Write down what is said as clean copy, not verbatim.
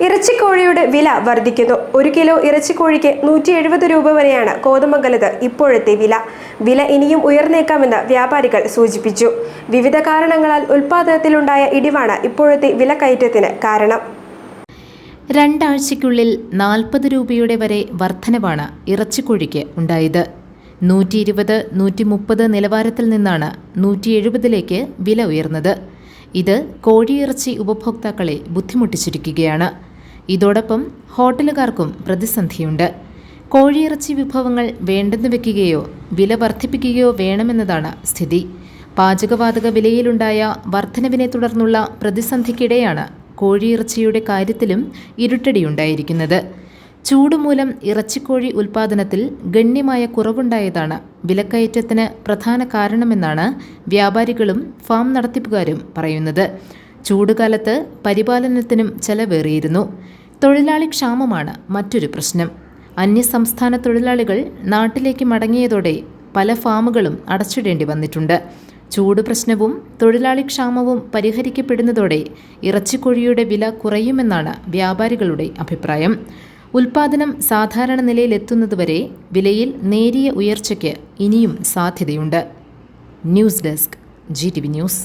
ഇറച്ചിക്കോഴിയുടെ വില വർദ്ധിക്കുന്നു. 1 കിലോ ഇറച്ചിക്കോഴിക്ക് 170 രൂപ വരെയാണ് കോതമംഗലത്ത് ഇപ്പോഴത്തെ വില. വില ഇനിയും ഉയർന്നേക്കാമെന്ന് വ്യാപാരികൾ സൂചിപ്പിച്ചു. വിവിധ കാരണങ്ങളാൽ ഉൽപ്പാദനത്തിലുണ്ടായ ഇടിവാണ് ഇപ്പോഴത്തെ വിലക്കയറ്റത്തിന് കാരണം. 2 ആഴ്ചയ്ക്കുള്ളിൽ 40 രൂപയുടെ വരെ വർധനവാണ് ഇറച്ചിക്കോഴിക്ക് ഉണ്ടായത്. 120-130 നിലവാരത്തിൽ നിന്നാണ് 170ലേക്ക് വില ഉയർന്നത്. ഇത് കോഴിയിറച്ചി ഉപഭോക്താക്കളെ ബുദ്ധിമുട്ടിച്ചിരിക്കുകയാണ്. ഇതോടൊപ്പം ഹോട്ടലുകാർക്കും പ്രതിസന്ധിയുണ്ട്. കോഴിയിറച്ചി വിഭവങ്ങൾ വേണ്ടെന്ന് വെക്കുകയോ വില വർദ്ധിപ്പിക്കുകയോ വേണമെന്നതാണ് സ്ഥിതി. പാചകവാതക വിലയിലുണ്ടായ വർധനവിനെ തുടർന്നുള്ള പ്രതിസന്ധിക്കിടെയാണ് കോഴിയിറച്ചിയുടെ കാര്യത്തിലും ഇരുട്ടടിയുണ്ടായിരിക്കുന്നത്. ചൂടുമൂലം ഇറച്ചിക്കോഴി ഉൽപ്പാദനത്തിൽ ഗണ്യമായ കുറവുണ്ടായതാണ് വിലക്കയറ്റത്തിന് പ്രധാന കാരണമെന്നാണ് വ്യാപാരികളും ഫാം നടത്തിപ്പുകാരും പറയുന്നത്. ചൂടുകാലത്ത് പരിപാലനത്തിനും ചെലവേറിയിരുന്നു. തൊഴിലാളി ക്ഷാമമാണ് മറ്റൊരു പ്രശ്നം. അന്യസംസ്ഥാന തൊഴിലാളികൾ നാട്ടിലേക്ക് മടങ്ങിയതോടെ പല ഫാമുകളും അടച്ചിടേണ്ടി വന്നിട്ടുണ്ട്. ചൂട് പ്രശ്നവും തൊഴിലാളി ക്ഷാമവും പരിഹരിക്കപ്പെടുന്നതോടെ ഇറച്ചിക്കോഴിയുടെ വില കുറയുമെന്നാണ് വ്യാപാരികളുടെ അഭിപ്രായം. ഉൽപ്പാദനം സാധാരണ നിലയിലെത്തുന്നതുവരെ വിലയിൽ നേരിയ ഉയർച്ചയ്ക്ക് ഇനിയും സാധ്യതയുണ്ട്. News desk GTV news.